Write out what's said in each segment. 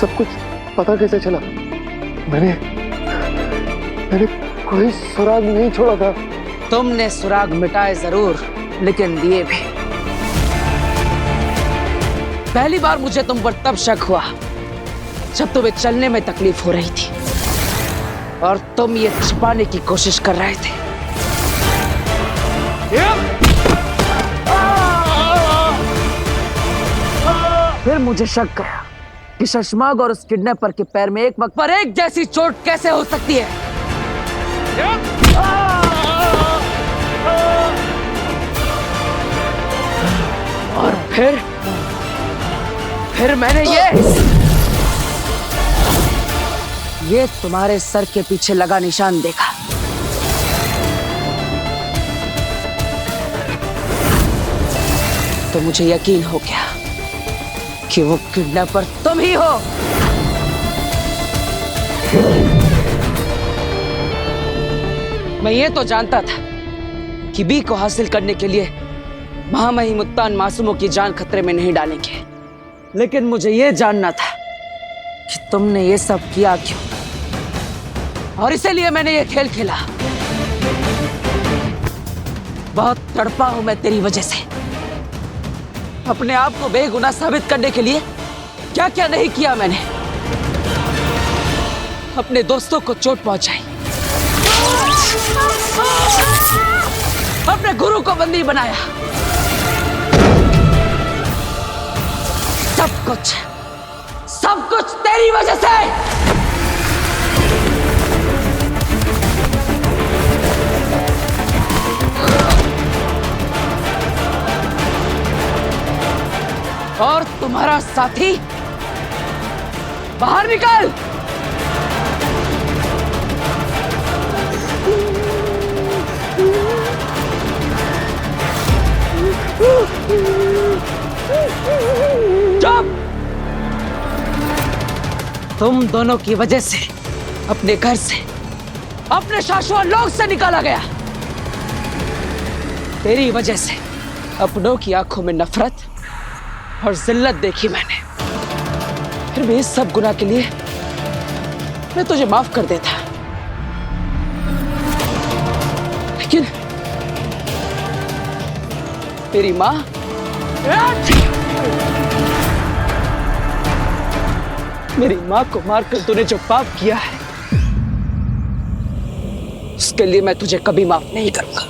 सब कुछ पता कैसे चला? मैंने कोई सुराग नहीं छोड़ा था। तुमने सुराग मिटाए जरूर, लेकिन दिए भी। पहली बार मुझे तुम पर तब शक हुआ जब तुम्हें चलने में तकलीफ हो रही थी और तुम ये छिपाने की कोशिश कर रहे थे। फिर मुझे शक गया कि शशमाग और उस किडनैपर के पैर में एक वक्त पर एक जैसी चोट कैसे हो सकती है। और फिर मैंने ये तुम्हारे सर के पीछे लगा निशान देखा। तो मुझे यकीन हो गया कि वो किडनैपर तुम ही हो। मैं ये तो जानता था कि बी को हासिल करने के लिए महामहिम मुत्तान मासूमों की जान खतरे में नहीं डालेंगे, लेकिन मुझे ये जानना था कि तुमने ये सब किया क्यों, और इसीलिए मैंने ये खेल खेला। बहुत तड़पा हूं मैं तेरी वजह से। अपने आप को बेगुनाह साबित करने के लिए क्या क्या नहीं किया मैंने। अपने दोस्तों को चोट पहुंचाई, अपने गुरु को बंदी बनाया। सब कुछ तेरी वजह से। और तुम्हारा साथी बाहर निकल। चुप! तुम दोनों की वजह से अपने घर से, अपने शाश्वत लोक से निकाला गया। तेरी वजह से अपनों की आंखों में नफरत और जिल्लत देखी मैंने। फिर भी इस सब गुनाह के लिए मैं तुझे माफ कर देता, लेकिन तेरी माँ, मेरी माँ को मारकर तूने जो पाप किया है, उसके लिए मैं तुझे कभी माफ नहीं करूंगा।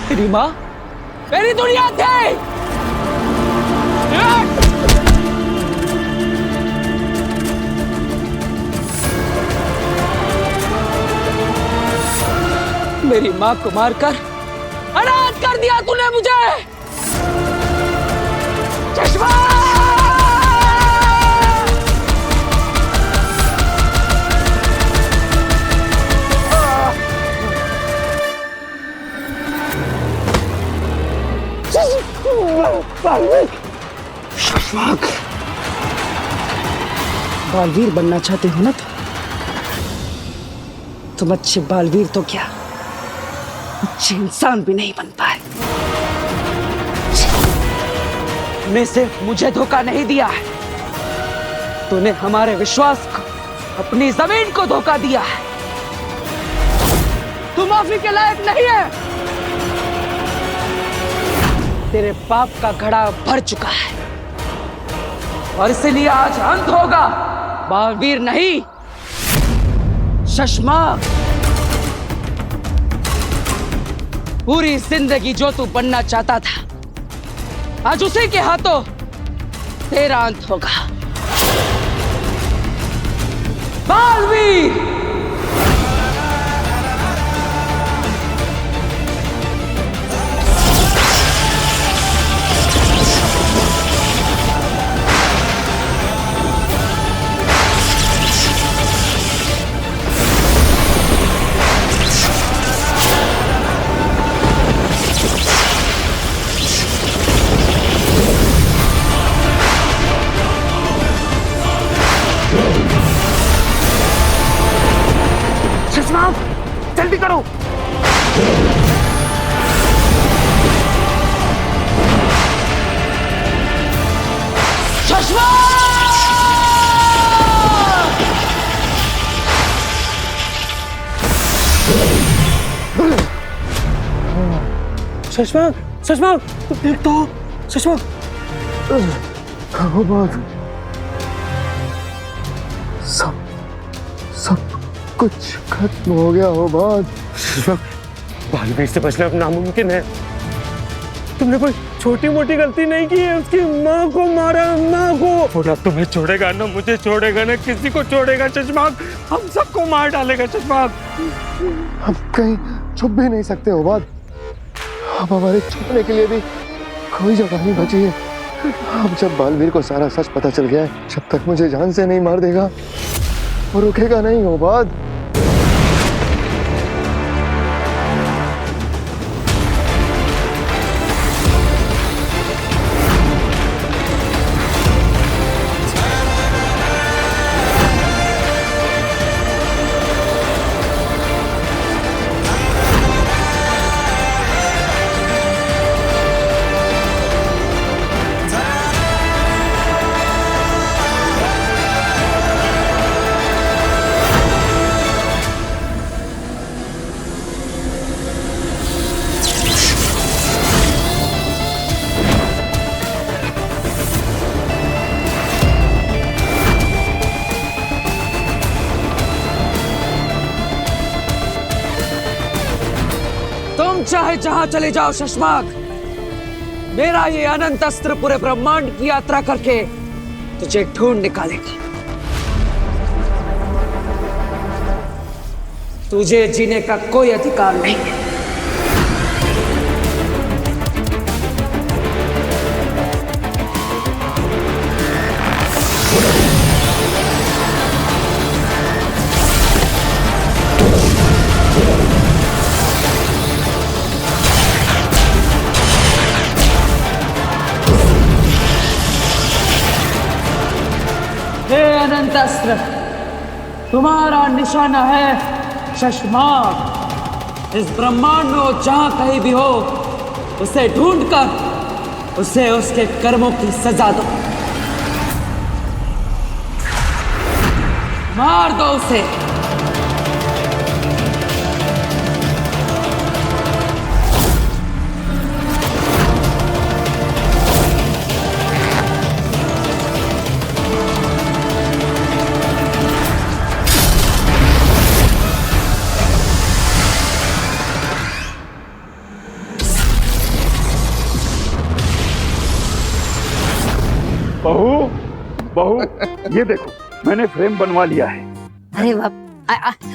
तेरी माँ मेरी दुनिया थी। मेरी माँ को मारकर अनाथ कर दिया तूने मुझे। चश्मा! शशमाग, बालवीर बनना चाहते हो ना तुम अच्छे बालवीर तो क्या, अच्छे इंसान भी नहीं बन पाए। तूने सिर्फ मुझे धोखा नहीं दिया है, तूने हमारे विश्वास को, अपनी जमीन को धोखा दिया है। तू माफी के लायक नहीं है। तेरे पाप का घड़ा भर चुका है और इसलिए आज अंत होगा। बालवीर नहीं, शशमाग। पूरी जिंदगी जो तू बनना चाहता था, आज उसी के हाथों तेरा अंत होगा। बालवीर! शशांक, शशांक, देख तो, शशांक। वो बात, सब कुछ खत्म हो गया। वो बात, शशांक, बालवीर से बचना अब नामुमकिन है। तुमने कोई छोटी मोटी गलती नहीं की है, उसकी माँ को मारा, माँ को। वो ना तुम्हें छोड़ेगा, ना मुझे छोड़ेगा, ना किसी को छोड़ेगा शशांक, हम सबको मार डालेगा शशांक। हम कहीं छुप भी नहीं सकते हो बात। अब हमारे छुपने के लिए भी कोई जगह नहीं बची है। अब जब बालवीर को सारा सच पता चल गया है, जब तक मुझे जान से नहीं मार देगा वो रुकेगा नहीं। हो बात, तुम चाहे जहां चले जाओ शशांक, मेरा ये अनंत अस्त्र पूरे ब्रह्मांड की यात्रा करके तुझे ढूंढ निकालेगा। तुझे जीने का कोई अधिकार नहीं है। हे अनंत अस्त्र, तुम्हारा निशाना है शशांक। इस ब्रह्मांड में जहां कहीं भी हो, उसे ढूंढकर उसे उसके कर्मों की सजा दो। मार दो उसे। बहू, ये देखो मैंने फ्रेम बनवा लिया है। अरे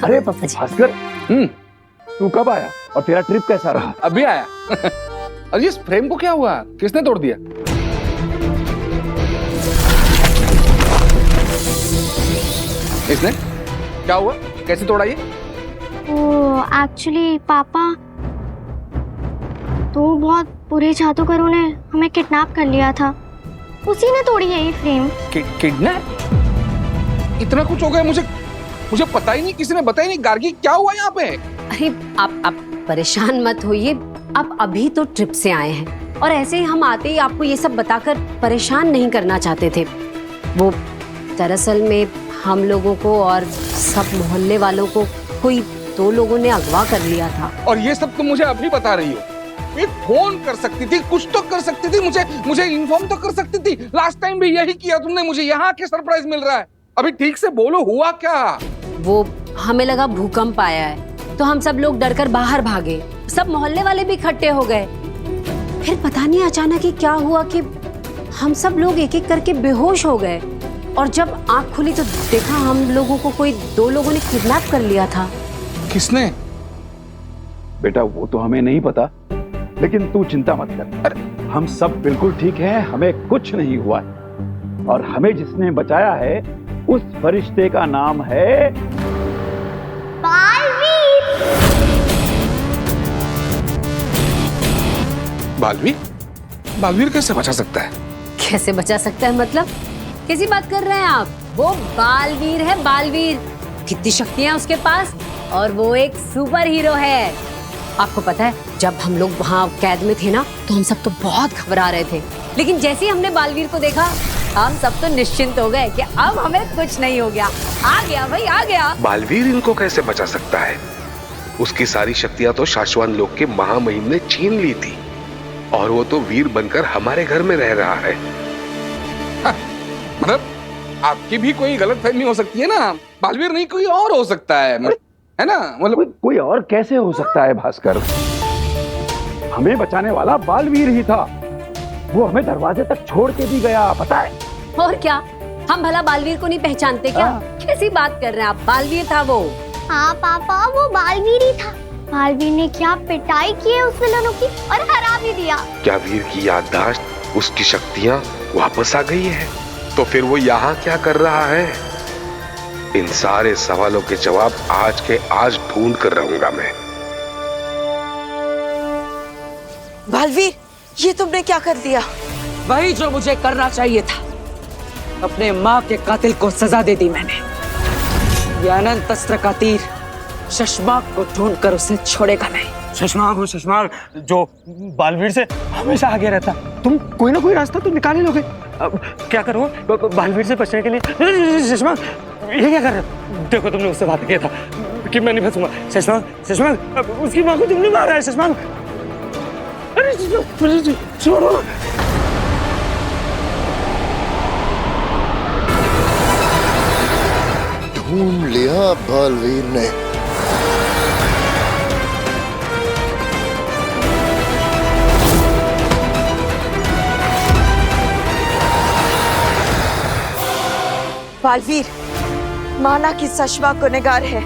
अरे भास्कर, तू कब आया और तेरा ट्रिप कैसा रहा? अभी आया। अरे इस फ्रेम को क्या हुआ? किसने तोड़ दिया? इसने? क्या हुआ? कैसे तोड़ा ये? वो एक्चुअली पापा, तो बहुत बुरे जादूगरों ने हमें किडनैप कर लिया था, उसी ने तोड़ी है ये फ्रेम। किडनैप? इतना कुछ हो गया, मुझे पता ही नहीं, किसी ने बताया नहीं। गार्गी, क्या हुआ यहाँ पे? अरे आप परेशान मत होइए, आप अभी तो ट्रिप से आए हैं और ऐसे ही हम आते ही आपको ये सब बताकर परेशान नहीं करना चाहते थे। वो दरअसल में हम लोगों को और सब मोहल्ले वालों को कोई 2 लोगों ने अगवा कर लिया था। और ये सब तुम मुझे अभी बता रही हो? एक फोन कर सकती थी, कुछ तो कर सकती थी, मुझे इन्फॉर्म तो कर सकती थी। लास्ट टाइम भी यही किया तुमने, मुझे यहाँ के सरप्राइज मिल रहा है। अभी ठीक से बोलो, हुआ क्या? वो हमें लगा भूकंप आया है तो हम सब लोग डरकर बाहर भागे, सब मोहल्ले वाले भी इकट्ठे हो गए। फिर पता नहीं अचानक ही क्या हुआ कि हम सब लोग एक एक करके बेहोश हो गए और जब आंख खुली तो देखा हम लोगों को कोई 2 लोगों ने किडनैप कर लिया था। किसने? बेटा वो तो हमें नहीं पता, लेकिन तू चिंता मत कर। अरे हम सब बिल्कुल ठीक हैं, हमें कुछ नहीं हुआ है। और हमें जिसने बचाया है उस फरिश्ते का नाम है बालवीर। बालवीर? बालवीर कैसे बचा सकता है? कैसे बचा सकता है मतलब? कैसी बात कर रहे हैं आप? वो बालवीर है, बालवीर। कितनी शक्तियां उसके पास, और वो एक सुपर हीरो है। आपको पता है जब हम लोग वहाँ कैद में थे ना, तो हम सब तो बहुत घबरा रहे थे, लेकिन जैसे ही हमने बालवीर को देखा हम सब तो निश्चिंत हो गए कि अब हमें कुछ नहीं हो गया। आ गया भाई, आ गया। बालवीर इनको कैसे बचा सकता है? उसकी सारी शक्तियां तो शाश्वत लोक के महामहिम ने छीन ली थी। और वो तो वीर बनकर हमारे घर में रह रहा है। मतलब आपकी भी कोई गलतफहमी हो सकती है ना, बालवीर नहीं कोई और हो सकता है ना? मतलब कोई और कैसे हो सकता है भास्कर? हमें बचाने वाला बालवीर ही था। वो हमें दरवाजे तक छोड़ के भी गया, पता है? और क्या, हम भला बालवीर को नहीं पहचानते क्या? कैसी बात कर रहे हैं आप, बालवीर था वो। हाँ पापा, वो बालवीर ही था। बालवीर ने क्या पिटाई की है उस विलनों की, और हरा भी दिया। क्या वीर की याददाश्त, उसकी शक्तियां वापस आ गई है? तो फिर वो यहाँ क्या कर रहा है? इन सारे सवालों के जवाब आज के आज ढूंढ कर रहूंगा मैं। बालवीर, ये तुमने क्या कर दिया? वही जो मुझे करना चाहिए था। अपने माँ के कातिल को सजा दे दी मैंने। ये अनंत अस्त्र का तीर शशमाक को ढूंढकर उसे छोड़ेगा नहीं। शशमाक हो, शशमाक जो बालवीर से हमेशा आगे रहता। तुम कोई ना कोई रास्ता तो निकाल ही लोगे। अब क्या करो बालवीर से बचने के लिए? शशमाक, ये क्या कर रहे हो? देखो, तुमने उससे बात किया था कि मैं नहीं फंसूंगा। शशमाक, शशमाक, उसकी माँ को तुमने मारा है। शशमाक, अरे शशमाक, छोड़ो। ढूंढ लिया बालवीर ने। बालवीर, माना कि शशमाक गुनहगार है,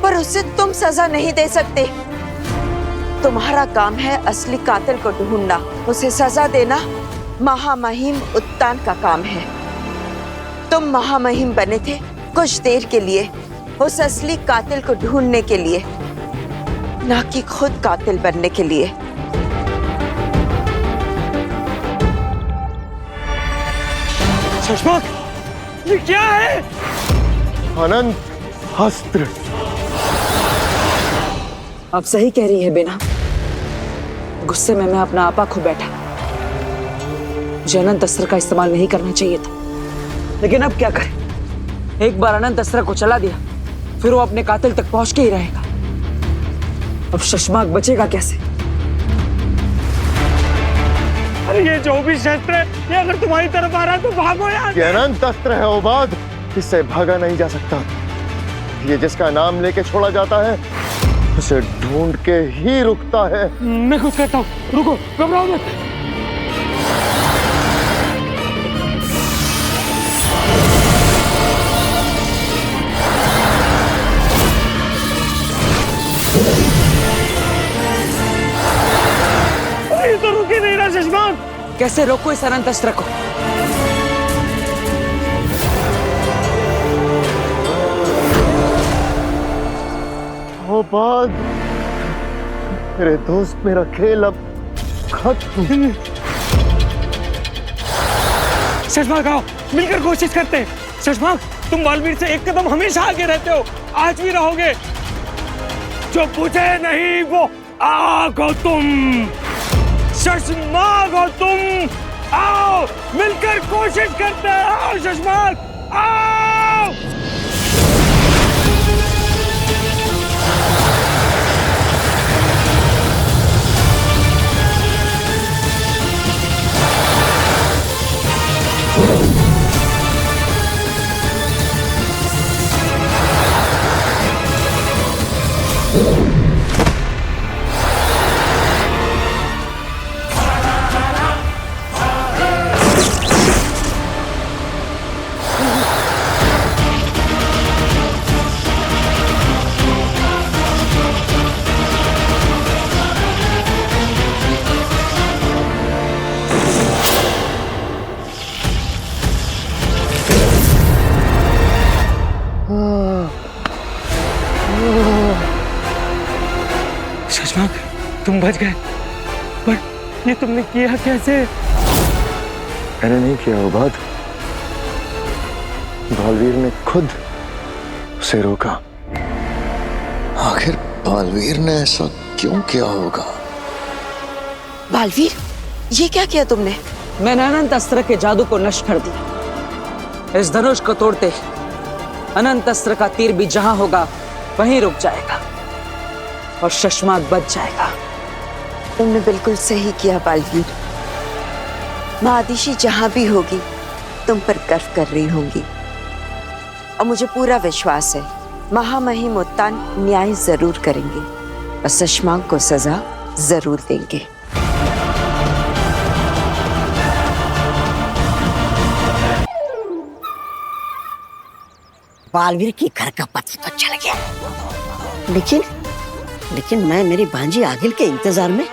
पर उसे तुम सजा नहीं दे सकते। तुम्हारा काम है असली कातिल को ढूंढना, उसे सजा देना महामहिम उत्तान का काम है। तुम महामहिम बने थे कुछ देर के लिए, उस असली कातिल को ढूंढने के लिए, ना कि खुद कातिल बनने के लिए। शशमाक, ये क्या है? अनंत अस्त्र। आप सही कह रही है बेना। गुस्से में मैं अपना आपा खो बैठा। मुझे अनंत अस्त्र का इस्तेमाल नहीं करना चाहिए था, लेकिन अब क्या करें? एक बार अनंत अस्त्र को चला दिया, फिर वो अपने कातिल तक पहुंच के ही रहेगा। अब शशमाक बचेगा कैसे? अरे ये जो भी शस्त्र है, ये अगर तुम्हारी तरफ आ रहा है तो भागो यार। ये अनंत अस्त्र है ओबाद, इससे भागा नहीं जा सकता। ये जिसका नाम लेके छोड़ा जाता है, उसे ढूंढ के ही रुकता है। मैं कुछ करता हूँ, रुको, घबराओ मत। ये तो रुक ही नहीं रहा शशमाक। कैसे रोको इस अनंत अस्त्र को? ओबाद, मेरे दोस्त, मेरा खेल अब खत्म। शशमाक आओ, मिलकर कोशिश करते हैं। शशमाक, तुम बालवीर से एक कदम हमेशा आगे रहते हो, आज भी रहोगे। जो पूछे नहीं वो आओ तुम। शशमाक हो तुम, आओ मिलकर कोशिश करते हैं। आओ शशमाक, आओ। शशमाक, तुम बच गए, पर ये तुमने किया कैसे? मैंने नहीं किया ओबाद, बालवीर ने खुद उसे रोका। आखिर बालवीर ने ऐसा क्यों किया होगा? बालवीर, ये क्या किया तुमने? मैंने अनंत अस्त्र के जादू को नष्ट कर दिया। इस धनुष को तोड़ते ही अनंत अस्त्र का तीर भी जहां होगा वहीं रुक जाएगा और शशमाक बच जाएगा। तुमने बिल्कुल सही किया बालवीर। महादिशी जहां भी होगी तुम पर गर्व कर रही होंगी, और मुझे पूरा विश्वास है महामहिम उत्तान न्याय जरूर करेंगे और सशमांग को सजा जरूर देंगे। बालवीर की घर का पता तो चल गया, लेकिन मैं मेरी भांजी आगिल के इंतजार में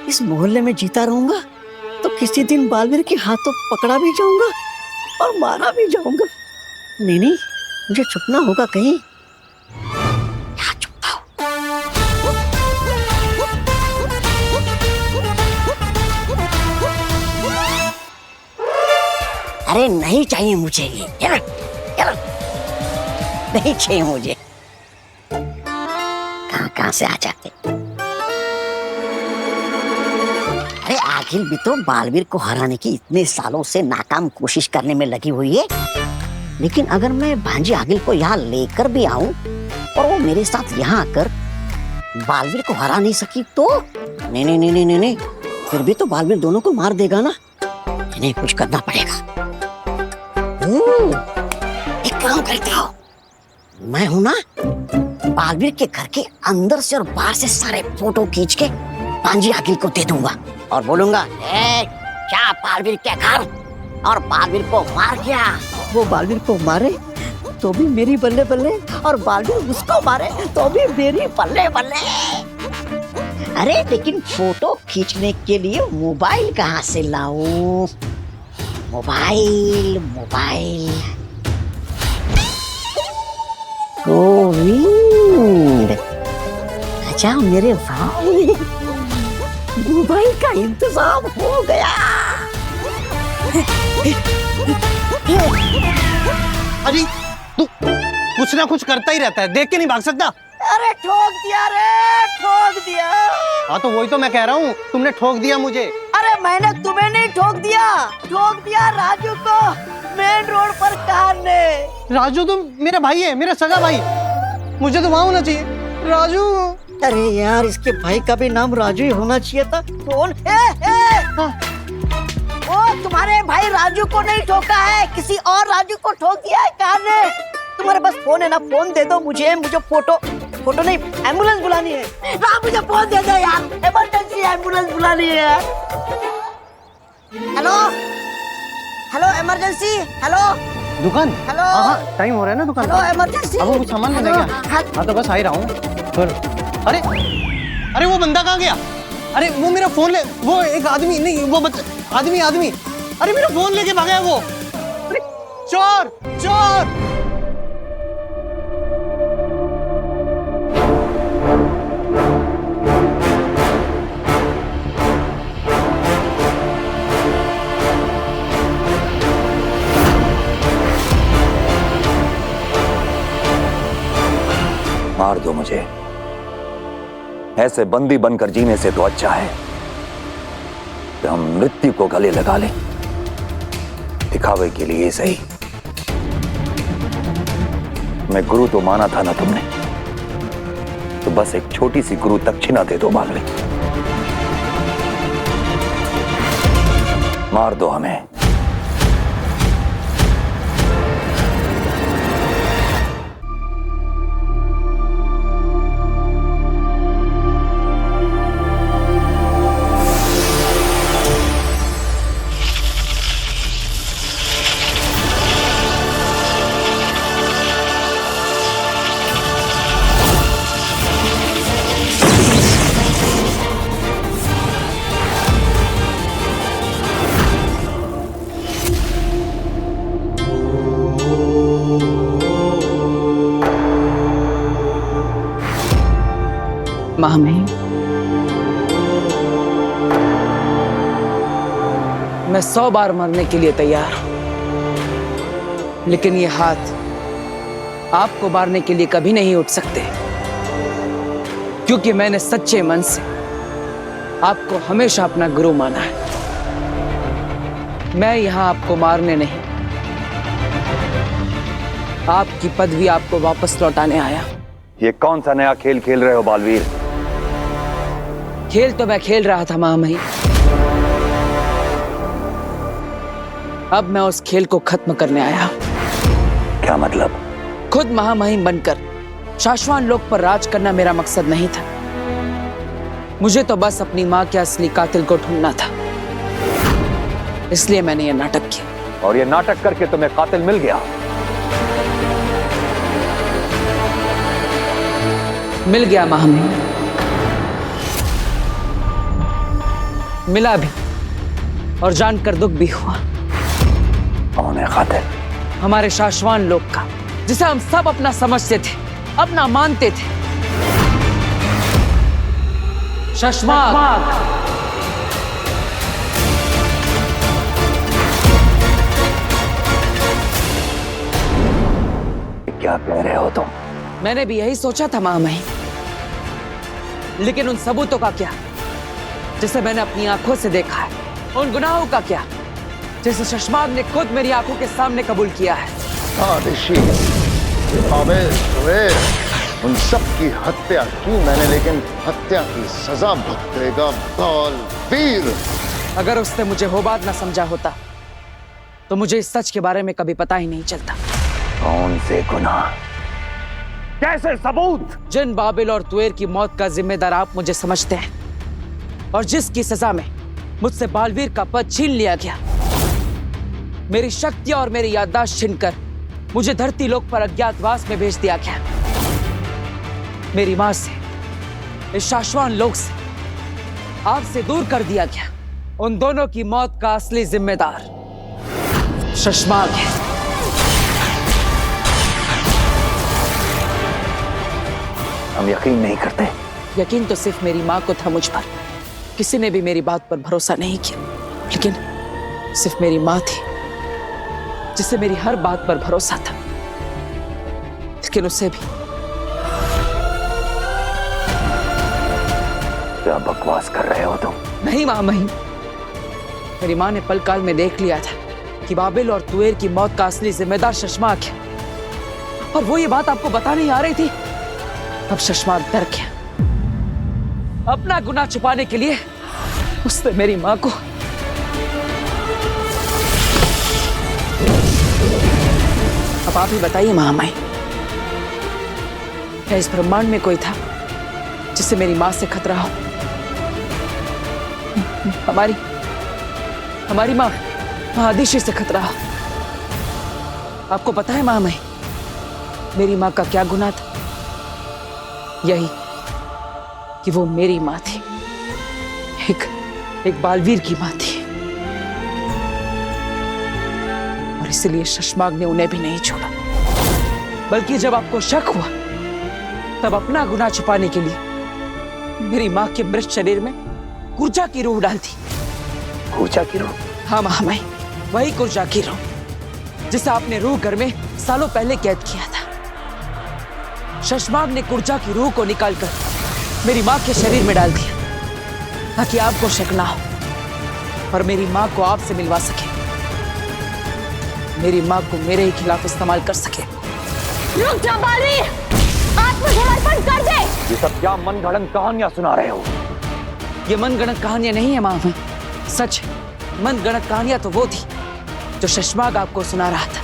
इस मोहल्ले में जीता रहूंगा तो किसी दिन बालवीर के हाथों पकड़ा भी जाऊंगा और मारा भी जाऊंगा। नहीं, मुझे छुपना होगा कहीं। यहाँ छुपता हूँ। अरे नहीं चाहिए मुझे ये, नहीं चाहिए मुझे। कहां से आ जाते। अरे आखिर भी तो बालवीर को हराने की इतने सालों से नाकाम कोशिश करने में लगी हुई है, लेकिन अगर मैं भांजी आगिल को यहाँ लेकर भी आऊं और वो मेरे साथ यहाँ आकर बालवीर को हरा नहीं सकी तो नहीं, फिर भी तो बालवीर दोनों को मार देगा ना। इन्हें कुछ करना पड़ेगा। एक काम करता हूँ, मैं हूं ना, बालवीर के घर के अंदर से और बाहर से सारे फोटो खींच के भांजी आगिल को दे दूंगा और बोलूंगा, क्या बालवीर के घर और बालवीर को मार गया। वो बालवीर को मारे तो भी मेरी बल्ले बल्ले, और बालवीर उसको मारे तो भी मेरी बल्ले बल्ले। अरे लेकिन फोटो खींचने के लिए मोबाइल कहाँ से लाऊं? मोबाइल गोविंद, अच्छा मेरे भाई, मोबाइल का इंतजाम हो गया। अरे तू कुछ ना कुछ करता ही रहता है, देख के नहीं भाग सकता। अरे ठोक दिया रे, ठोक दिया। हाँ तो वही तो मैं कह रहा हूँ, तुमने ठोक दिया मुझे। अरे मैंने तुम्हें नहीं ठोक दिया राजू को मेन रोड पर कार ने। राजू तो मेरा भाई है, मेरा सगा भाई, मुझे तो वहाँ होना चाहिए। राजू, अरे यार इसके भाई का भी नाम राजू ही होना चाहिए था। कौन वो तुम्हारे भाई राजू को नहीं ठोका है, किसी और राजू को ठोक दिया है कार ने। तुम्हारे पास फोन है ना, फोन दे दो मुझे फोटो नहीं, एम्बुलेंस बुलानी है। हाँ मुझे फोन दे दो यार, इमरजेंसी एम्बुलेंस बुलानी है। हेलो इमरजेंसी, हेलो दुकान। हेलो, हाँ टाइम हो रहा है ना दुकान। Hello emergency. अब वो कुछ सामान लेने गया। हाँ तो बस आ ही रहा हूँ। अरे वो बंदा कहाँ गया? अरे वो मेरा फोन ले, वो एक आदमी नहीं, वो आदमी, अरे मेरा फोन लेके भागा है वो। अरे चोर। मार दो मुझे, ऐसे बंदी बनकर जीने से तो अच्छा है कि हम मृत्यु को गले लगा लें, दिखावे के लिए सही। मैं गुरु तो माना था ना तुमने, तो बस एक छोटी सी गुरु दक्षिणा दे दो मालवी। मार दो हमें। महामहिम, मैं 100 बार मरने के लिए तैयार हूं, लेकिन ये हाथ आपको मारने के लिए कभी नहीं उठ सकते, क्योंकि मैंने सच्चे मन से आपको हमेशा अपना गुरु माना है। मैं यहां आपको मारने नहीं, आपकी पदवी आपको वापस लौटाने आया। ये कौन सा नया खेल खेल रहे हो बालवीर? खेल तो मैं खेल रहा था महामहिम, अब मैं उस खेल को खत्म करने आया। क्या मतलब? खुद महामहिम बनकर शाश्वान लोक पर राज करना मेरा मकसद नहीं था। मुझे तो बस अपनी माँ के असली कातिल को ढूंढना था, इसलिए मैंने यह नाटक किया। और ये नाटक करके तुम्हें कातिल मिल गया? मिल गया महामहिम, मिला भी और जानकर दुख भी हुआ। कौन है कातिल? हमारे शाश्वान लोक का, जिसे हम सब अपना समझते थे, अपना मानते थे, शशमाग। क्या कह रहे हो तुम? मैंने भी यही सोचा था महामहिम, लेकिन उन सबूतों का क्या जिसे मैंने अपनी आंखों से देखा है? उन गुनाहों का क्या जिसे शशमाग ने खुद मेरी आंखों के सामने कबूल किया है? हाँ ऋषि, आबिल, जुबैर, उन सब की हत्या की मैंने, लेकिन हत्या की सजा भुगतेगा बालवीर। अगर उसने मुझे होबाद ना समझा होता तो मुझे इस सच के बारे में कभी पता ही नहीं चलता। कौन से गुनाह? कैसे सबूत? जिन बाबिल और तुएर की मौत का जिम्मेदार आप मुझे समझते हैं, और जिसकी सजा में मुझसे बालवीर का पद छीन लिया गया, मेरी शक्तियां और मेरी याददाश्त छीनकर मुझे धरती लोक पर अज्ञातवास में भेज दिया गया। मेरी मां से, इस शाश्वान लोक से, आपसे दूर कर दिया गया। उन दोनों की मौत का असली जिम्मेदार शशमाग है। हम यकीन नहीं करते। यकीन तो सिर्फ मेरी मां को था मुझ पर, किसी ने भी मेरी बात पर भरोसा नहीं किया। लेकिन सिर्फ मेरी मां थी जिसे मेरी हर बात पर भरोसा था, लेकिन उसे भी। क्या बकवास कर रहे हो तुम? नहीं महामहिम, मेरी मां ने पल काल में देख लिया था कि बाबिल और तुएर की मौत का असली जिम्मेदार शशमाग है, और वो ये बात आपको बता नहीं आ रही थी। अब शशमाग डर गया। अपना गुनाह छुपाने के लिए उसने मेरी मां को अब आप ही बताइए महामाई, क्या इस ब्रह्मांड में कोई था जिससे मेरी मां से खतरा हो? हमारी मां आदिशि से खतरा हो। आपको पता है महामाई, मेरी मां का क्या गुनाह था? यही कि वो मेरी मां थी, एक बालवीर की मां थी, और इसलिए शशमाग ने उन्हें भी नहीं छोड़ा। बल्कि जब आपको शक हुआ तब अपना गुनाह छुपाने के लिए मेरी मां के मृत शरीर में कुर्जा की रूह डाल दी। कुर्जा की रूह? हाँ महामाई, वही कुर्जा की रूह जिसे आपने रूह घर में सालों पहले कैद किया था। शशमाग ने कुर्जा की रूह को निकालकर मेरी मां के शरीर में डाल दिया ताकि आपको शक ना हो और मेरी मां को आपसे मिलवा सके, मेरी मां को मेरे ही खिलाफ इस्तेमाल कर सके। रुक जा बालवीर, आत्मसमर्पण कर दे। ये सब क्या मनगढ़ंत कहानियां सुना रहे हो? ये मनगढ़ंत कहानियां नहीं है मां, सच है। मनगढ़ंत कहानियां तो वो थी जो शशमाग आपको सुना रहा था।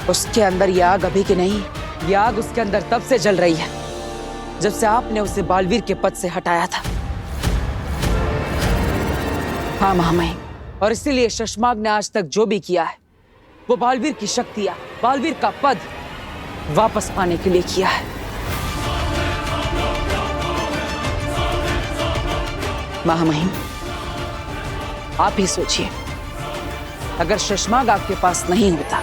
उसके अंदर ये आग अभी की नहीं, ये आग उसके अंदर तब से जल रही है जब से आपने उसे बालवीर के पद से हटाया था। हाँ महामहिम, और इसीलिए शशमाग ने आज तक जो भी किया है वो बालवीर की शक्तियां, बालवीर का पद वापस पाने के लिए किया है। महामहिम, आप ही सोचिए, अगर शशमाग आपके पास नहीं होता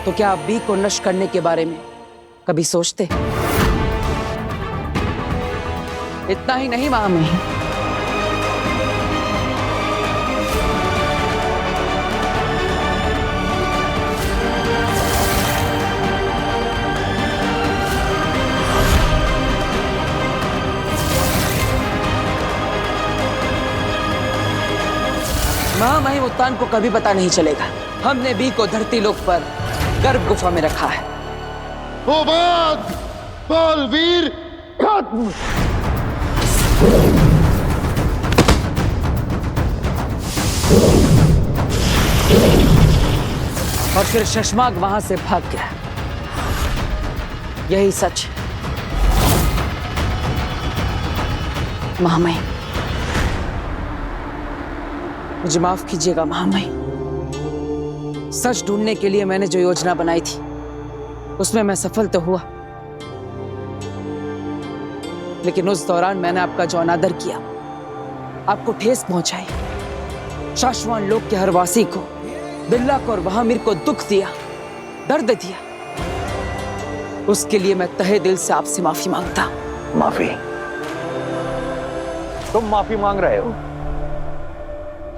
तो क्या आप बी को नष्ट करने के बारे में कभी सोचते? इतना ही नहीं महामहिम, महामहिम उत्तान को कभी पता नहीं चलेगा हमने बी को धरती लोक पर गर्भ गुफा में रखा है। होबाद, बालवीर खत्म। और फिर शशमाक वहां से भाग गया। यही सच है। महामहिम, मुझे माफ कीजिएगा महामहिम। सच ढूंढने के लिए मैंने जो योजना बनाई थी उसमें मैं सफल तो हुआ, लेकिन उस दौरान मैंने आपका जो अनादर किया, आपको ठेस पहुंचाई, शाश्वान लोक के हर वासी को, बिल्ला को और वहामिर को दुख दिया, दर्द दिया, उसके लिए मैं तहे दिल से आपसे माफी मांगता। माफी? तुम माफी मांग रहे हो?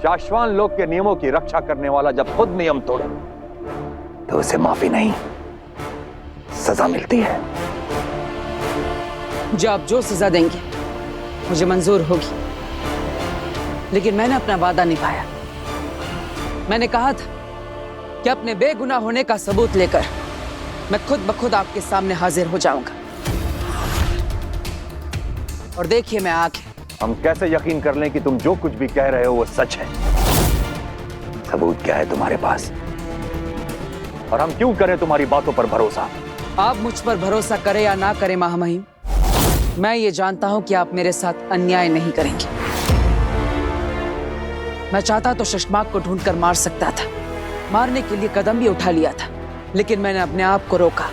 शाश्वान लोक के नियमों की रक्षा करने वाला जब खुद नियम तोड़े तो उसे माफी नहीं, सजा मिलती है। मुझे आप जो सजा देंगे मुझे मंजूर होगी, लेकिन मैंने अपना वादा निभाया। मैंने कहा था कि अपने बेगुनाह होने का सबूत लेकर मैं खुद ब खुद आपके सामने हाजिर हो जाऊंगा। और देखिए मैं आ गया। हम कैसे यकीन कर लें कि तुम जो कुछ भी कह रहे हो वो सच है? सबूत क्या है तुम्हारे पास? और हम क्यों करें तुम्हारी बातों पर भरोसा? आप मुझ पर भरोसा करें या ना करें महामहिम, मैं ये जानता हूं कि आप मेरे साथ अन्याय नहीं करेंगे। मैं चाहता तो शशमाक को ढूंढकर मार सकता था, मारने के लिए कदम भी उठा लिया था, लेकिन मैंने अपने आप को रोका,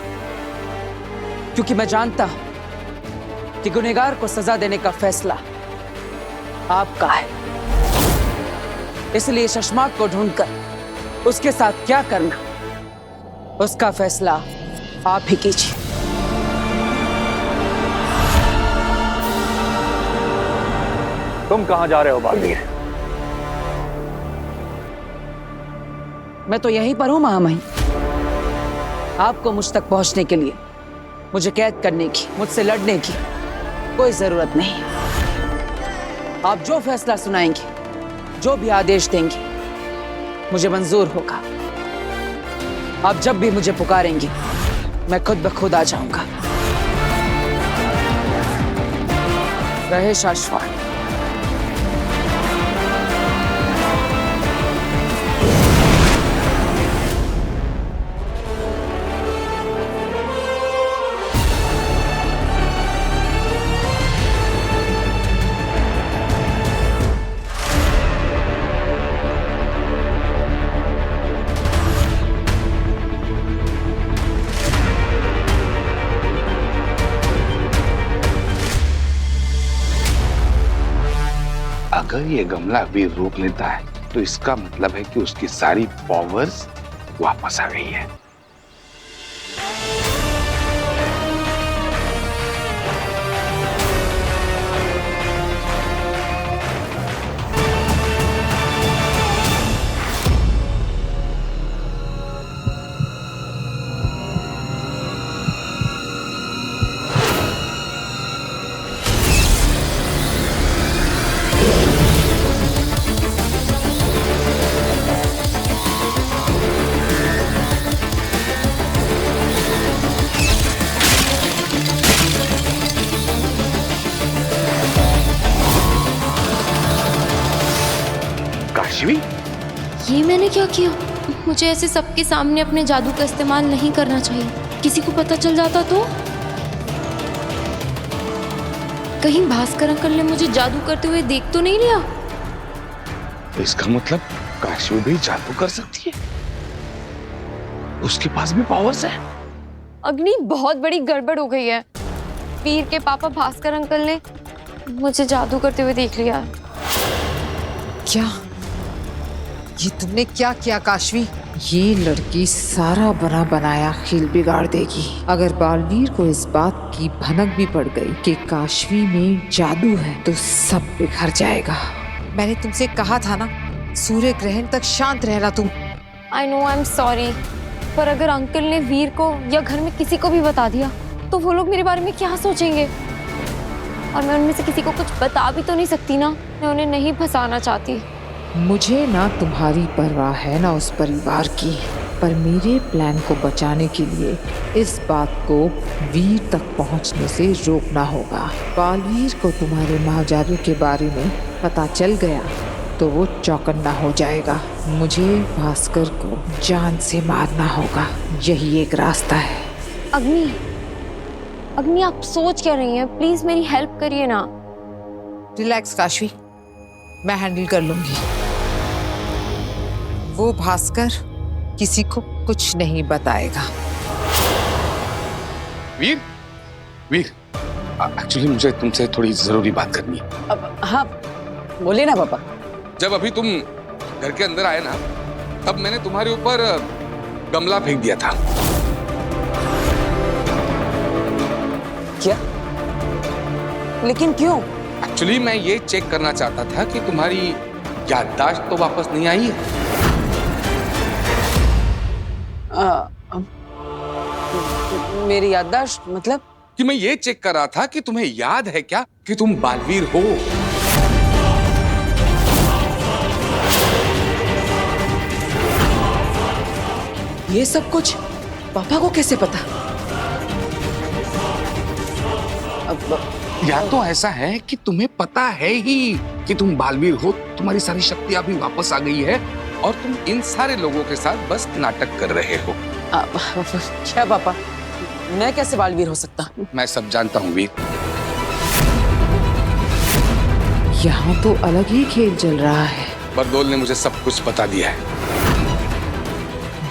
क्योंकि मैं जानता हूं कि गुनहगार को सजा देने का फैसला आपका है। इसलिए शशमाक को ढूंढकर उसके साथ क्या करना, उसका फैसला आप ही कीजिए। तुम कहां जा रहे हो बालवीर? मैं तो यहीं पर हूं महामहिम। आपको मुझ तक पहुंचने के लिए मुझे कैद करने की, मुझसे लड़ने की कोई जरूरत नहीं। आप जो फैसला सुनाएंगे, जो भी आदेश देंगे, मुझे मंजूर होगा। आप जब भी मुझे पुकारेंगे मैं खुद ब खुद आ जाऊंगा। रहे शाश्वान। अगर ये गमला वीर रोक लेता है तो इसका मतलब है कि उसकी सारी पावर्स वापस आ गई है। ये मैंने क्या किया? मुझे ऐसे सबके सामने अपने जादू का इस्तेमाल नहीं करना चाहिए। किसी को पता चल जाता तो? कहीं भास्कर अंकल ने मुझे जादू करते हुए देख तो नहीं लिया? तो इसका मतलब काशवी भी जादू कर सकती है, उसके पास भी पावर्स है। अग्नि, बहुत बड़ी गड़बड़ हो गई है। वीर के पापा भास्कर अंकल ने मुझे जादू करते हुए देख लिया। क्या? ये तुमने क्या किया काशवी? ये लड़की सारा बना बनाया खेल बिगाड़ देगी। अगर बालवीर को इस बात की भनक भी पड़ गई कि काशवी में जादू है तो सब बिखर जाएगा। मैंने तुमसे कहा था ना, सूर्य ग्रहण तक शांत रहना तुम। I know, I'm sorry, पर अगर अंकल ने वीर को या घर में किसी को भी बता दिया तो वो लोग मेरे बारे में क्या सोचेंगे? और मैं उनमें से किसी को कुछ बता भी तो नहीं सकती ना। मैं उन्हें नहीं फंसाना चाहती। मुझे ना तुम्हारी परवाह है ना उस परिवार की, पर मेरे प्लान को बचाने के लिए इस बात को वीर तक पहुंचने से रोकना होगा। बालवीर को तुम्हारे महाजादू के बारे में पता चल गया तो वो चौकन्ना हो जाएगा। मुझे भास्कर को जान से मारना होगा, यही एक रास्ता है। अग्नि, अग्नि आप सोच क्या रही हैं? प्लीज मेरी हेल्प करिए ना। रिलैक्स काशवी, मैं हैंडल कर लूंगी। वो भास्कर किसी को कुछ नहीं बताएगा। वीर, वीर, एक्चुअली मुझे तुमसे थोड़ी जरूरी बात करनी है। अब हाँ बोलिए ना पापा। जब अभी तुम घर के अंदर आए ना, तब मैंने तुम्हारे ऊपर गमला फेंक दिया था। क्या? लेकिन क्यों? एक्चुअली मैं ये चेक करना चाहता था कि तुम्हारी याददाश्त तो वापस नहीं आई है। मेरी याददाश्त मतलब? कि मैं ये चेक कर रहा था कि तुम्हें याद है क्या कि तुम बालवीर हो। ये सब कुछ पापा को कैसे पता? या तो ऐसा है कि तुम्हें पता है ही कि तुम बालवीर हो, तुम्हारी सारी शक्तियां भी वापस आ गई है और तुम इन सारे लोगों के साथ बस नाटक कर रहे हो। क्या पापा, मैं कैसे बालवीर हो सकता? मैं सब जानता हूँ वीर। यहाँ तो अलग ही खेल चल रहा है। बरदौल ने मुझे सब कुछ बता दिया है।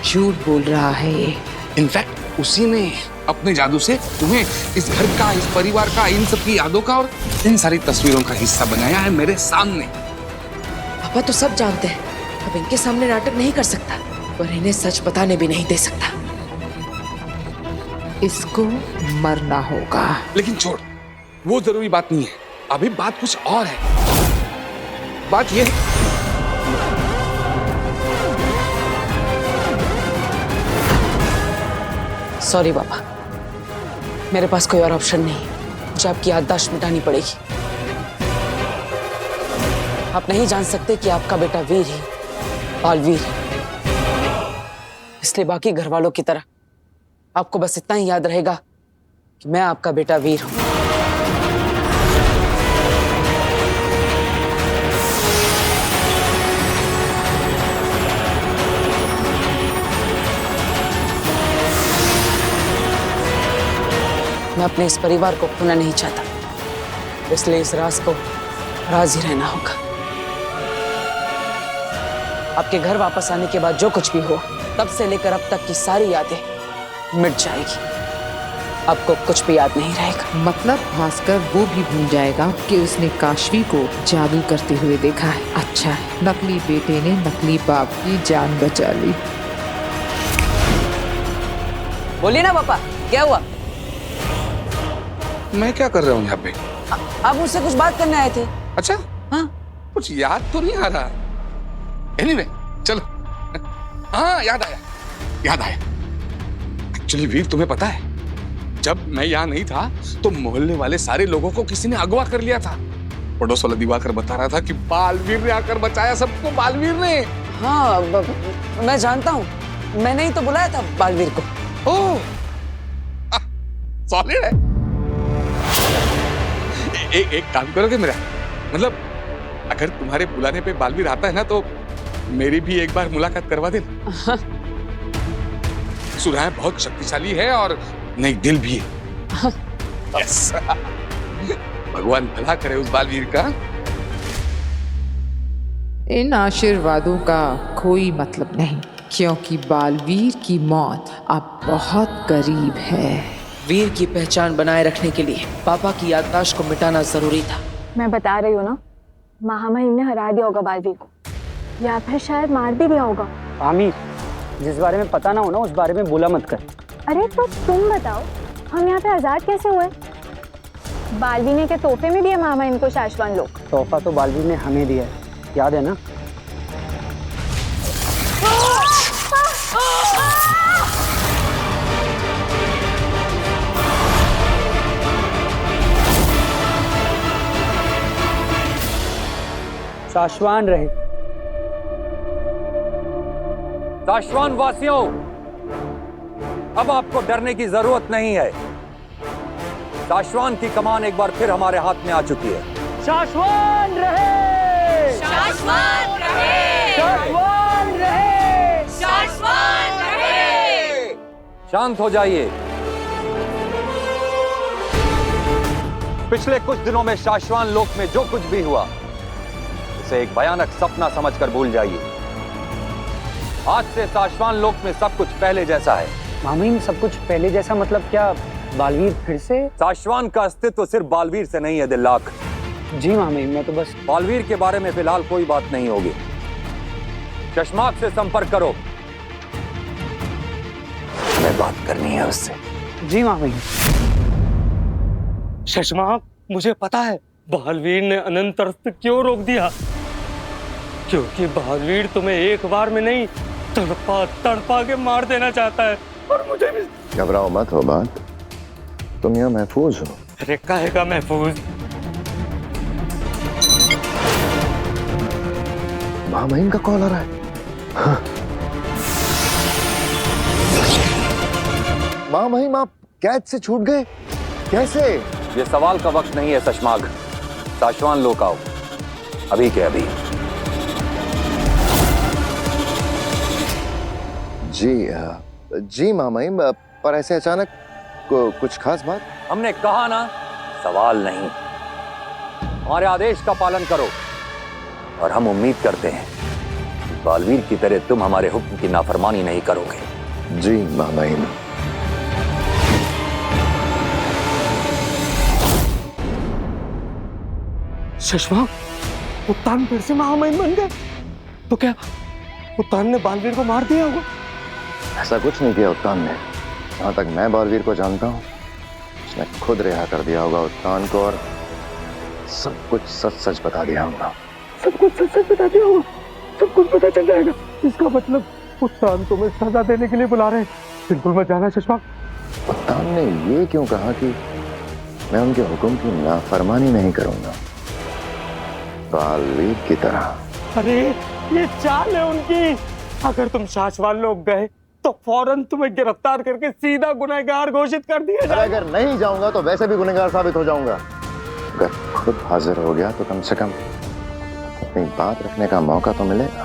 झूठ बोल रहा है ये। इनफैक्ट उसी ने अपने जादू से तुम्हें इस घर का, इस परिवार का, इन सब की यादों का और इन सारी तस्वीरों का हिस्सा बनाया है मेरे सामने। पापा तो सब जानते हैं, अब इनके सामने नाटक नहीं कर सकता, पर इन्हें सच बताने भी नहीं दे सकता। इसको मरना होगा। लेकिन छोड़, वो जरूरी बात नहीं है। अभी बात कुछ और है। बात ये है, सॉरी पापा, मेरे पास कोई और ऑप्शन नहीं, मुझे आपकी याददाश्त मिटानी पड़ेगी। आप नहीं जान सकते कि आपका बेटा वीर ही बालवीर है, इसलिए बाकी घर वालों की तरह आपको बस इतना ही याद रहेगा कि मैं आपका बेटा वीर हूं। मैं अपने इस परिवार को खोना नहीं चाहता, इसलिए इस राज को राज ही रहना होगा। आपके घर वापस आने के बाद जो कुछ भी हुआ, तब से लेकर अब तक की सारी यादें मिट जाएगी। आपको कुछ भी याद नहीं रहेगा। मतलब भास्कर वो भी भूल जाएगा कि उसने काशवी को जादू करते हुए देखा है। अच्छा है, नकली बेटे ने नकली बाप की जान बचा ली। बोलिए ना पापा, क्या हुआ? मैं क्या कर रहा हूँ यहाँ पे? आप मुझसे कुछ बात करने आए थे। अच्छा, हाँ, कुछ याद तो नहीं आ रहा। एनीवे, चलो। हाँ, याद आया, याद आया। एक्चुअली वीर, तुम्हें पता है, जब मैं यहाँ नहीं था तो मोहल्ले वाले सारे लोगों को किसी ने अगवा कर लिया था। पड़ोस वाला दिवाकर बता रहा था कि बालवीर ने आकर बचाया सबको, बालवीर ने। हाँ, मैं जानता हूँ, मैंने ही तो बुलाया था बालवीर को। ओह, सॉलिड है। एक काम करोगे मेरा? मतलब अगर तुम्हारे बुलाने पे बालवीर आता है ना, तो मेरी भी एक बार मुलाकात करवा देना। सुना है बहुत शक्तिशाली है और नहीं, दिल भी है। यस। भगवान भला करे उस बालवीर का। इन आशीर्वादों का कोई मतलब नहीं, क्योंकि बालवीर की मौत अब बहुत करीब है। वीर की पहचान बनाए रखने के लिए पापा की याददाश्त को मिटाना जरूरी था। मैं बता रही हूँ ना, महामहिम ने हरा दिया होगा बालवीर को, या फिर शायद मार भी दिया होगा। आमिर, जिस बारे में पता ना हो ना, उस बारे में बोला मत कर। अरे तो तुम बताओ, हम यहाँ पे आजाद कैसे हुए? बालवीर ने के तोहफे में दिया महामहिम को शाश्वान लोग। तोहफा तो बालवीर ने हमें दिया है, याद है ना? शाश्वान रहे। शाश्वान वासियों, अब आपको डरने की जरूरत नहीं है। शाश्वान की कमान एक बार फिर हमारे हाथ में आ चुकी है। शाश्वान रहे। शाश्वत रहे! शाश्वत रहे! शाश्वत रहे! शांत हो जाइए। पिछले कुछ दिनों में शाश्वान लोक में जो कुछ भी हुआ उसे एक भयानक सपना समझकर भूल जाइए। आज से शाश्वान लोक में सब कुछ पहले जैसा है। मामी, सब कुछ पहले जैसा मतलब क्या? बालवीर फिर से? शाश्वान का अस्तित्व सिर्फ बालवीर से नहीं है दिल्लाक। जी मामी, मैं तो बस बालवीर के बारे में फिलहाल कोई बात नहीं होगी। शशमाक से संपर्क करो, हमें बात करनी है उससे। जी मामी। शशमाक, मुझे पता है बालवीर ने अनंत अर्थ क्यों रोक दिया। क्योंकि बालवीर तुम्हें एक बार में नहीं तड़पा तड़पा के मार देना चाहता है। और मुझे भी। घबराओ मत हो बात, तुम यहाँ महफूज हो। अरे काहेगा महफूज? महामहिम का कॉल आ रहा है। हाँ। महामहिम, आप कैद से छूट गए कैसे? ये सवाल का वक्त नहीं है शशमाक। शाश्वान लोक आओ, अभी के अभी। जी महामहिम, पर ऐसे अचानक कुछ खास बात? हमने कहा ना, सवाल नहीं। हमारे आदेश का पालन करो और हम उम्मीद करते हैं कि बालवीर की तरह तुम हमारे हुक्म की नाफरमानी नहीं करोगे। जी महामहिम। शशमाक, उत्तान फिर से महामहिम बन गए? तो क्या उत्तान ने बालवीर को मार दिया होगा? ऐसा कुछ नहीं किया उत्तान ने। जहां तक मैं बालवीर को जानता हूँ, उसने खुद रिहा कर दिया होगा उत्तान को और सब कुछ सच सच बता दिया होगा। सब कुछ सच सच बता दिया होगा? सब कुछ पता चल जाएगा? इसका मतलब उत्तान तुम्हें सजा देने के लिए बुला रहे हैं। बिल्कुल मत जाना शशमाक। उत्तान ने ये क्यों कहा कि मैं उनके हुक्म की नाफरमानी नहीं करूंगा, बालवीर की तरह? अरे ये चाल है उनकी। अगर तुम शाश्वान लोग गए तो फौरन तुम्हें गिरफ्तार करके सीधा गुनहगार घोषित कर दिया जाए। अगर नहीं जाऊंगा तो वैसे भी गुनहगार साबित हो जाऊंगा। अगर खुद हाजिर हो गया तो कम से कम अपनी बात रखने का मौका तो मिलेगा।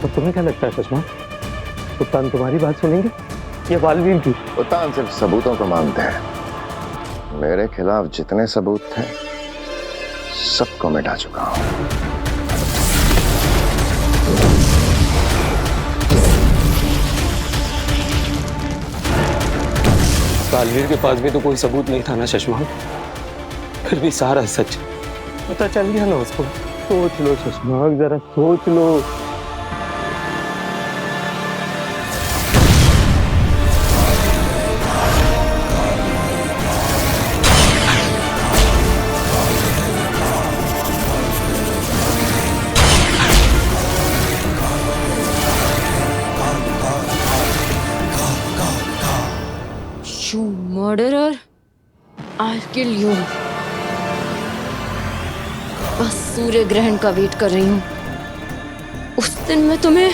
तो तुम्हें क्या लगता है शशमाक, उत्तान तुम्हारी बात सुनेंगे या बालवीर की? उत्तान सिर्फ सबूतों को मानते हैं। मेरे खिलाफ जितने सबूत थे सबको मिटा चुका हूं। बालवीर के पास भी तो कोई सबूत नहीं था ना शशमाक, फिर भी सारा सच पता चल गया ना उसको। सोच लो शशमाक, जरा सोच लो। You murderer, I'll kill you. बस सूर्य ग्रहण का वेट कर रही हूँ। उस दिन मैं तुम्हें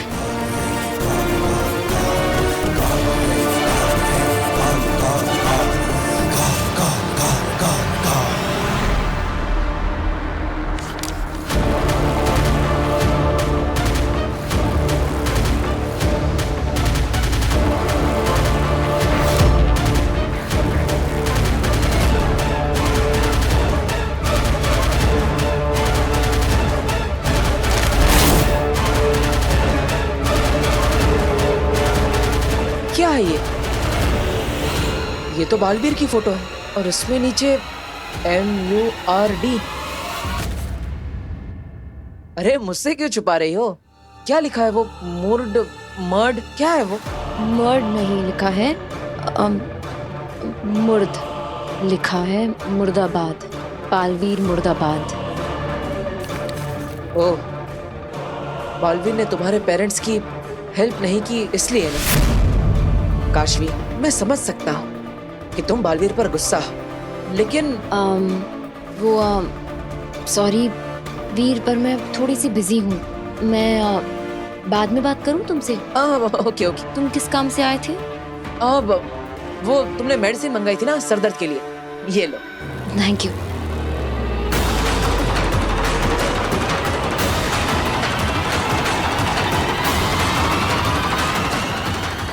क्या है ये तो बालवीर की फोटो है और इसमें नीचे MURD। अरे मुझसे क्यों छुपा रही हो? क्या लिखा है वो? मर्ड क्या है वो? मर्ड नहीं लिखा है, मुर्द लिखा है। मुर्दाबाद, बालवीर मुर्दाबाद। ओह, बालवीर ने तुम्हारे पेरेंट्स की हेल्प नहीं की इसलिए ना? काशवी, मैं समझ सकता हूँ कि तुम बालवीर पर गुस्सा हो, लेकिन वो सॉरी वीर, पर मैं थोड़ी सी बिजी हूँ। मैं बाद में बात करूँ तुमसे? Okay okay. तुम किस काम से आए थे? अब वो तुमने मेडिसिन मंगाई थी ना सरदर्द के लिए, ये लो। Thank you.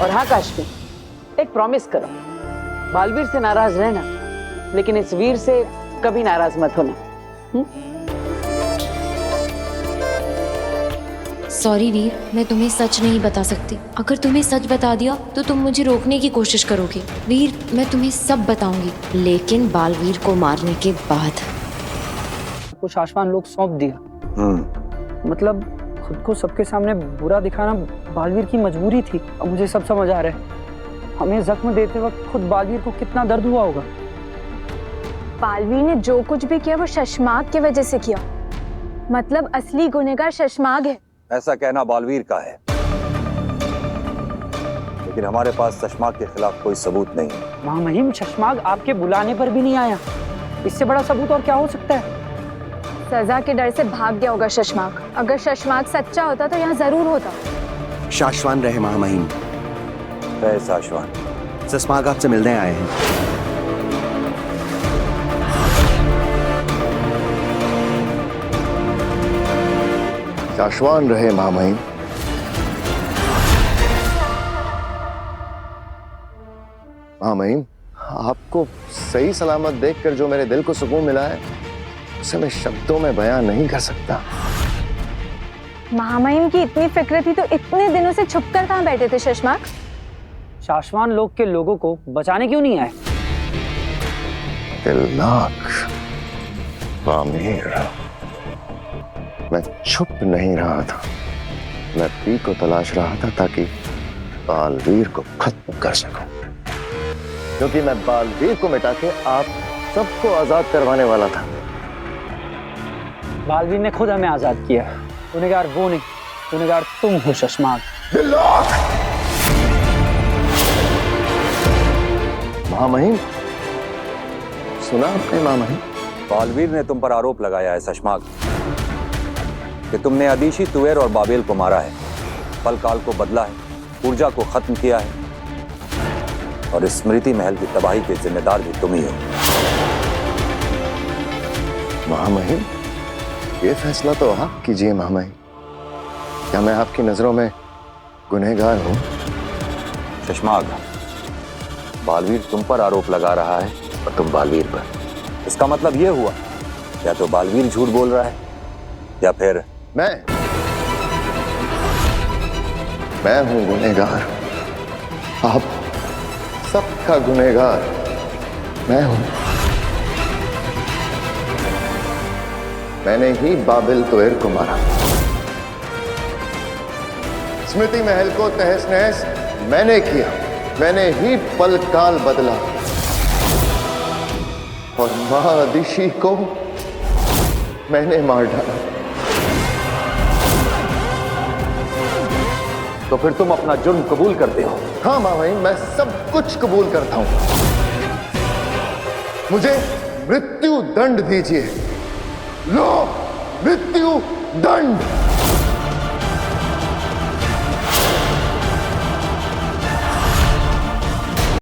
और हाँ काशवी, एक प्रॉमिस करो, बालवीर से नाराज रहना, लेकिन इस वीर से कभी नाराज मत होना। सॉरी वीर, मैं तुम्हें सच नहीं बता सकती। अगर तुम्हें सच बता दिया तो तुम मुझे रोकने की कोशिश करोगे। वीर, मैं तुम्हें सब बताऊंगी, लेकिन बालवीर को मारने के बाद। कुछ आसमान लोग सौंप दिया। मतलब खुद को सबके सामने बुरा दिखाना बालवीर की मजबूरी थी। अब मुझे सब समझ आ रहा है, हमें जख्म देते वक्त खुद बालवीर को कितना दर्द हुआ होगा। बालवीर ने जो कुछ भी किया वो शशमाग की वजह से किया। मतलब असली गुनहगार शशमाग है। ऐसा कहना बालवीर का है, लेकिन हमारे पास शशमाग के खिलाफ कोई सबूत नहीं है। महामहिम, शशमाग आपके बुलाने पर भी नहीं आया। इससे बड़ा सबूत और क्या हो सकता है? सजा के डर से भाग गया होगा शशमाग। अगर शशमाग सच्चा होता तो यहाँ जरूर होता। शाश्वान रहे महामहिम। शाश्वान, शशमाग आपसे मिलने आए हैं। शाश्वान रहे महामहिम। महामहिम, आपको सही सलामत देखकर जो मेरे दिल को सुकून मिला है उसे मैं शब्दों में बयां नहीं कर सकता। महामहिम की इतनी फिक्र थी तो इतने दिनों से छुपकर कहाँ बैठे थे शशमाग? शाश्वान लोग के लोगों को बचाने क्यों नहीं आए? दिलनाक बामीर, मैं छुप नहीं रहा था, मैं पी को तलाश रहा था ताकि बालवीर को खत्म कर सकूं, क्योंकि मैं बालवीर को मिटा के आप सबको आजाद करवाने वाला था। बालवीर ने खुद हमें आजाद किया। गुनहगार वो नहीं, गुनहगार तुम हो शशमाग। महामहिम, सुना आपने महामहिम? बालवीर ने तुम पर आरोप लगाया है शशमाग कि तुमने अदीशी, तुवेर और बाबेल को मारा है, पल काल को बदला है, ऊर्जा को खत्म किया है, और स्मृति महल की तबाही के जिम्मेदार भी तुम ही हो। महामहिम, ये फैसला तो आप कीजिए महामहिम। क्या मैं आपकी नजरों में गुनहगार हूं? शशमाग, बालवीर तुम पर आरोप लगा रहा है और तुम बालवीर पर। इसका मतलब ये हुआ या तो बालवीर झूठ बोल रहा है या फिर मैं हूं गुनहगार। आप सबका गुनहगार मैं हूं। मैंने ही बाबिल तुवेर को मारा, स्मृति महल को तहस नहस मैंने किया, मैंने ही पल काल बदला, और मां अदिशी को मैंने मार डाला। तो फिर तुम अपना जुर्म कबूल करते हो? हाँ महामहिम, मैं सब कुछ कबूल करता हूं। मुझे मृत्यु दंड दीजिए। लो, मृत्यु दंड।